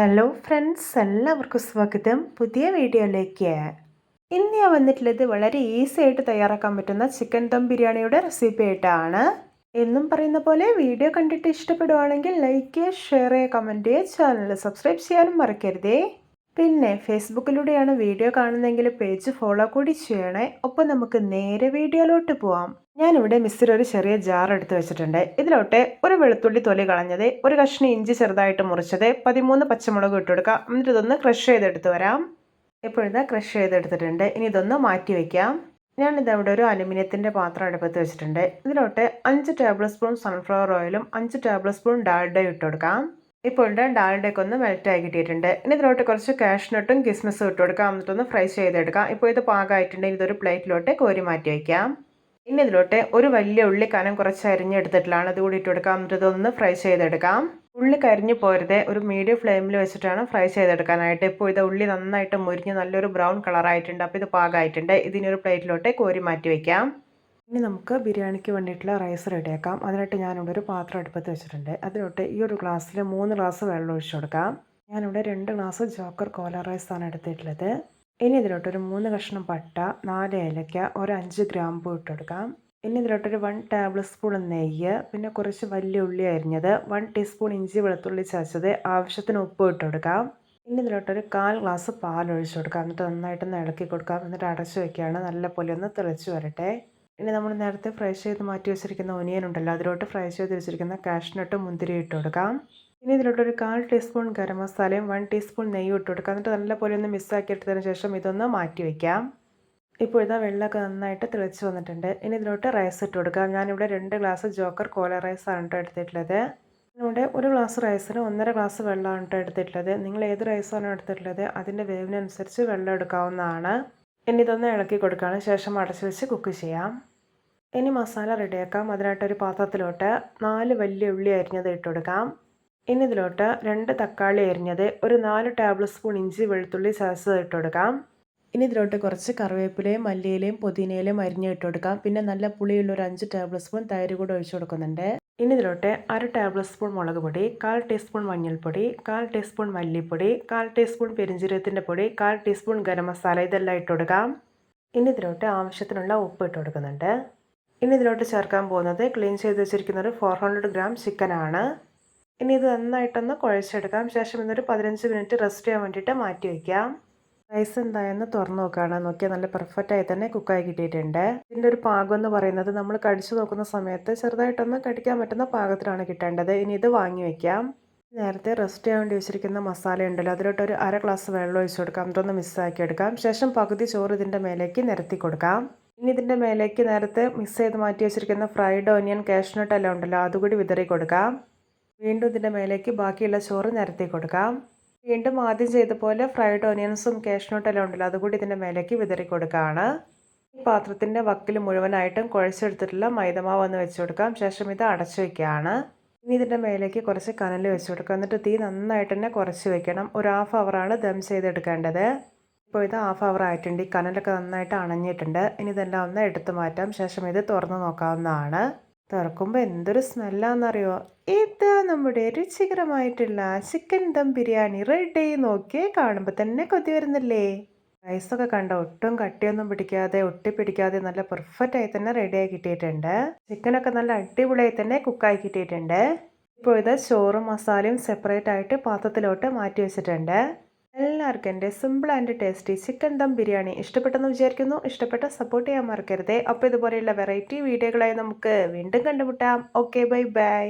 Hello friends, എല്ലാവർക്കും സ്വാഗതം പുതിയ വീഡിയോയിലേക്ക്. ഇന്ന് ഞാൻ വന്നിട്ടുള്ളത് വളരെ ഈസി ആയിട്ട് തയ്യാറാക്കാൻ പറ്റുന്ന ചിക്കൻ ദം ബിരിയാണിയുടെ റെസിപ്പി ആയിട്ടാണ്. എന്നും പറയുന്ന പോലെ വീഡിയോ കണ്ടിട്ട് ഇഷ്ടപ്പെടുവാണെങ്കിൽ ലൈക്ക് ചെയ്യുക, ഷെയർ ചെയ്യുക, കമൻറ്റ് ചെയ്യുക, ചാനൽ സബ്സ്ക്രൈബ് ചെയ്യാനും മറക്കരുതേ. പിന്നെ ഫേസ്ബുക്കിലൂടെയാണ് വീഡിയോ കാണുന്നതെങ്കിൽ പേജ് ഫോളോ കൂടി ചെയ്യണേ. ഒപ്പം നമുക്ക് നേരെ വീഡിയോയിലോട്ട് പോവാം. ഞാനിവിടെ മിക്സിയിൽ ഒരു ചെറിയ ജാർ എടുത്ത് വെച്ചിട്ടുണ്ട്. ഇതിലോട്ട് ഒരു വെളുത്തുള്ളി തൊലി കളഞ്ഞത്, ഒരു കഷ്ണം ഇഞ്ചി ചെറുതായിട്ട് മുറിച്ചത്, 13 പച്ചമുളക് ഇട്ട് കൊടുക്കാം. എന്നിട്ട് ഇതൊന്ന് ക്രഷ് ചെയ്തെടുത്ത് വരാം. ഇപ്പോഴിതാ ക്രഷ് ചെയ്തെടുത്തിട്ടുണ്ട്. ഇനി ഇതൊന്ന് മാറ്റി വയ്ക്കാം. ഞാനിതവിടെ ഒരു അലുമിനിയത്തിൻ്റെ പാത്രം അടുപ്പത്ത് വെച്ചിട്ടുണ്ട്. ഇതിലോട്ട് 5 ടേബിൾ സ്പൂൺ സൺഫ്ലവർ ഓയിലും 5 ടേബിൾ സ്പൂൺ ഡാൽഡയും ഇട്ട് കൊടുക്കാം. ഇപ്പോൾ ഡാൽഡയൊക്കെ ഒന്ന് മെൽറ്റായി കിട്ടിയിട്ടുണ്ട്. ഇനി ഇതിലോട്ട് കുറച്ച് കാഷ്നട്ടും കിസ്മിസും ഇട്ട് കൊടുക്കാം. എന്നിട്ടൊന്ന് ഫ്രൈ ചെയ്തെടുക്കാം. ഇപ്പോൾ ഇത് പാകമായിട്ടുണ്ടെങ്കിൽ ഇതൊരു പ്ലേറ്റിലോട്ട് കോരി മാറ്റി വയ്ക്കാം. ഇനി ഇതിലോട്ട് ഒരു വലിയ ഉള്ളി കനം കുറച്ച് അരിഞ്ഞെടുത്തിട്ടുള്ളതാണ്, അത് കൂടി ഇട്ട് കൊടുക്കാം. എന്നിട്ട് ഇതൊന്ന് ഫ്രൈ ചെയ്തെടുക്കാം. ഉള്ളി കരിഞ്ഞു പോരുത്, ഒരു മീഡിയം ഫ്ലെയിമിൽ വെച്ചിട്ടാണ് ഫ്രൈ ചെയ്തെടുക്കാനായിട്ട്. ഇപ്പോൾ ഇത് ഉള്ളി നന്നായിട്ട് മുരിഞ്ഞ് നല്ലൊരു ബ്രൗൺ കളറായിട്ടുണ്ട്. അപ്പോൾ ഇത് പാകമായിട്ടുണ്ട്. ഇതിനൊരു പ്ലേറ്റിലോട്ട് കോരി മാറ്റി വയ്ക്കാം. ഇനി നമുക്ക് ബിരിയാണിക്ക് വേണ്ടിയിട്ടുള്ള റൈസ് റെഡിയാക്കാം. അതിനായിട്ട് ഞാനിവിടെ ഒരു പാത്രം അടുപ്പത്ത് വെച്ചിട്ടുണ്ട്. അതിലോട്ട് ഈ ഒരു ഗ്ലാസ്സിൽ 3 ഗ്ലാസ് വെള്ളം ഒഴിച്ചു കൊടുക്കാം. ഞാനിവിടെ 2 ഗ്ലാസ് ജോക്കർ കോല റൈസാണ് എടുത്തിട്ടുള്ളത്. ഇനി ഇതിലോട്ട് ഒരു 3 കഷ്ണം പട്ട, 4 ഏലക്ക, ഒരു 5 ഗ്രാമ്പൂ ഇട്ട് കൊടുക്കാം. ഇനി ഇതിലോട്ടൊരു 1 ടേബിൾ സ്പൂൺ നെയ്യ്, പിന്നെ കുറച്ച് വലിയ ഉള്ളി അരിഞ്ഞത്, 1 ടീസ്പൂൺ ഇഞ്ചി വെളുത്തുള്ളി ചതച്ചത്, ആവശ്യത്തിന് ഉപ്പ് ഇട്ട് കൊടുക്കാം. ഇനി ഇതിലോട്ടൊരു 1/4 ഗ്ലാസ് പാൽ ഒഴിച്ചു കൊടുക്കാം. എന്നിട്ട് നന്നായിട്ടൊന്ന് ഇളക്കി കൊടുക്കാം. എന്നിട്ട് അടച്ചു വയ്ക്കുകയാണ്. നല്ല പോലെ ഒന്ന് തിളച്ച് വരട്ടെ. ഇനി നമ്മൾ നേരത്തെ ഫ്രൈ ചെയ്ത് മാറ്റി വെച്ചിരിക്കുന്ന ഒനിയൻ ഉണ്ടല്ലോ, അതിലോട്ട് ഫ്രൈ ചെയ്ത് വെച്ചിരിക്കുന്ന കാഷ്നട്ടും മുന്തിരി ഇട്ട് കൊടുക്കാം. ഇനി ഇതിലോട്ടൊരു 1/4 ടീസ്പൂൺ ഗരം മസാലയും 1 ടീസ്പൂൺ നെയ്യും ഇട്ട് കൊടുക്കാം. എന്നിട്ട് നല്ലപോലെ ഒന്ന് മിക്സാക്കി എടുത്തതിന് ശേഷം ഇതൊന്ന് മാറ്റി വയ്ക്കാം. ഇപ്പോൾ ഇതാ വെള്ളമൊക്കെ നന്നായിട്ട് തിളച്ച് വന്നിട്ടുണ്ട്. ഇനി ഇതിലോട്ട് റൈസ് ഇട്ട് കൊടുക്കാം. ഞാനിവിടെ 2 ഗ്ലാസ് ജോക്കർ കോല റൈസാണ് കേട്ടോ എടുത്തിട്ടുള്ളത്. ഇവിടെ ഒരു ഗ്ലാസ് റൈസിന് 1.5 ഗ്ലാസ് വെള്ളമാണ് കേട്ടോ എടുത്തിട്ടുള്ളത്. നിങ്ങൾ ഏത് റൈസാണോ എടുത്തിട്ടുള്ളത് അതിൻ്റെ വേവിനനുസരിച്ച് വെള്ളം എടുക്കാവുന്നതാണ്. ഇനി ഇതൊന്ന് ഇളക്കി കൊടുക്കുകയാണ്. ശേഷം അടച്ച് വെച്ച് കുക്ക് ചെയ്യാം. ഇനി മസാല റെഡിയാക്കാം. അതിനായിട്ടൊരു പാത്രത്തിലോട്ട് 4 വലിയ ഉള്ളി അരിഞ്ഞത് ഇട്ട് കൊടുക്കാം. ഇനി ഇതിലോട്ട് 2 തക്കാളി അരിഞ്ഞത്, ഒരു 4 ടേബിൾ സ്പൂൺ ഇഞ്ചി വെളുത്തുള്ളി ചതച്ചത് ഇട്ട് കൊടുക്കാം. ഇനി ഇതിലോട്ട് കുറച്ച് കറിവേപ്പിലയും മല്ലിയിലയും പുതിനയിലയും അരിഞ്ഞ് ഇട്ട് കൊടുക്കാം. പിന്നെ നല്ല പുളിയുള്ള ഒരു 5 ടേബിൾ സ്പൂൺ തൈര് കൂടെ ഒഴിച്ചു കൊടുക്കുന്നുണ്ട്. ഇനി ഇതിലോട്ട് 1/2 ടേബിൾ സ്പൂൺ മുളക് പൊടി, 1/4 ടീസ്പൂൺ മഞ്ഞൾപ്പൊടി, 1/4 ടീസ്പൂൺ മല്ലിപ്പൊടി, 1/4 ടീസ്പൂൺ പെരിഞ്ജീരകത്തിൻ്റെ പൊടി, 1/4 ടീസ്പൂൺ ഗരം മസാല, ഇതെല്ലാം ഇട്ട് കൊടുക്കാം. ഇനി ഇതിലോട്ട് ആവശ്യത്തിനുള്ള ഉപ്പ് ഇട്ട് കൊടുക്കുന്നുണ്ട്. ഇനി ഇതിലോട്ട് ചേർക്കാൻ പോകുന്നത് ക്ലീൻ ചെയ്ത് വെച്ചിരിക്കുന്ന ഒരു 400 ഗ്രാം ചിക്കനാണ്. ഇനി ഇത് നന്നായിട്ടൊന്ന് കുഴച്ചെടുക്കാം. ശേഷം ഇന്നൊരു 15 മിനിറ്റ് റെസ്റ്റ് ചെയ്യാൻ വേണ്ടിയിട്ട് മാറ്റി വയ്ക്കാം. റൈസ് എന്തായെന്ന് തുറന്ന് നോക്കുകയാണ്. നോക്കിയാൽ നല്ല പെർഫെക്റ്റായി തന്നെ കുക്കായി കിട്ടിയിട്ടുണ്ട്. ഇതിൻ്റെ ഒരു പാകം എന്ന് പറയുന്നത് നമ്മൾ കടിച്ചു നോക്കുന്ന സമയത്ത് ചെറുതായിട്ടൊന്ന് കടിക്കാൻ പറ്റുന്ന പാകത്തിലാണ് കിട്ടേണ്ടത്. ഇനി ഇത് വാങ്ങി വയ്ക്കാം. നേരത്തെ റെസ്റ്റ് ചെയ്യാൻ വേണ്ടി വെച്ചിരിക്കുന്ന മസാല ഉണ്ടല്ലോ, അതിലോട്ട് ഒരു 1/2 ഗ്ലാസ് വെള്ളം ഒഴിച്ചു കൊടുക്കാം. അതൊന്ന് മിക്സാക്കി എടുക്കാം. ശേഷം പകുതി ചോറ് ഇതിൻ്റെ മേലേക്ക് നിരത്തി കൊടുക്കാം. ഇനി ഇതിൻ്റെ മേലേക്ക് നേരത്തെ മിക്സ് ചെയ്ത് മാറ്റി വെച്ചിരിക്കുന്ന ഫ്രൈഡ് ഓനിയൻ കാഷ്നട്ട് എല്ലാം ഉണ്ടല്ലോ, അതുകൂടി വിതറി കൊടുക്കാം. വീണ്ടും ഇതിൻ്റെ മേലേക്ക് ബാക്കിയുള്ള ചോറ് നിരത്തി കൊടുക്കാം. വീണ്ടും ആദ്യം ചെയ്ത പോലെ ഫ്രൈഡ് ഓനിയൻസും കാഷ്നട്ട് എല്ലാം ഉണ്ടല്ലോ, അതുകൂടി ഇതിൻ്റെ മേലേക്ക് വിതറി കൊടുക്കുകയാണ്. ഈ പാത്രത്തിൻ്റെ വക്കിൽ മുഴുവനായിട്ടും കുഴച്ചെടുത്തിട്ടുള്ള മൈദമാവ് ഒന്ന് വെച്ച് കൊടുക്കാം. ശേഷം ഇത് അടച്ചു വയ്ക്കുകയാണ്. ഇനി ഇതിൻ്റെ മേലേക്ക് കുറച്ച് കനൽ വെച്ച് കൊടുക്കാം. എന്നിട്ട് തീ നന്നായിട്ട് തന്നെ കുറച്ച് വെക്കണം. ഒരു 1/2 അവറാണ് ദം ചെയ്തെടുക്കേണ്ടത്. ഇപ്പോൾ ഇത് 1/2 അവർ ആയിട്ടുണ്ട്. ഈ കനലൊക്കെ നന്നായിട്ട് അണഞ്ഞിട്ടുണ്ട്. ഇനി ഇതെല്ലാം ഒന്ന് എടുത്തു മാറ്റാം. ശേഷം ഇത് തുറന്ന് നോക്കാവുന്നതാണ്. തുറക്കുമ്പോൾ എന്തൊരു സ്മെല്ലാണെന്നറിയോ? ഇത് നമ്മുടെ രുചികരമായിട്ടുള്ള ചിക്കൻ ദം ബിരിയാണി റെഡി. നോക്കിയേ, കാണുമ്പോൾ തന്നെ കൊതി വരുന്നില്ലേ? റൈസൊക്കെ കണ്ട ഒട്ടും കട്ടിയൊന്നും പിടിക്കാതെ ഒട്ടിപ്പിടിക്കാതെ നല്ല പെർഫെക്റ്റായി തന്നെ റെഡിയായി കിട്ടിയിട്ടുണ്ട്. ചിക്കനൊക്കെ നല്ല അടിപൊളിയായി തന്നെ കുക്കായി കിട്ടിയിട്ടുണ്ട്. ഇപ്പോൾ ഇത് ചോറും മസാലയും സെപ്പറേറ്റ് ആയിട്ട് പാത്രത്തിലോട്ട് മാറ്റി വെച്ചിട്ടുണ്ട്. എല്ലാവർക്കും എൻ്റെ simple and tasty chicken dum biryani ഇഷ്ടപ്പെട്ടെന്ന് വിചാരിക്കുന്നു. ഇഷ്ടപ്പെട്ട സപ്പോർട്ട് ചെയ്യാൻ മറക്കരുതേ. അപ്പോൾ ഇതുപോലെയുള്ള വെറൈറ്റി വീഡിയോകളായി നമുക്ക് വീണ്ടും കണ്ടുമുട്ടാം. Okay, bye bye.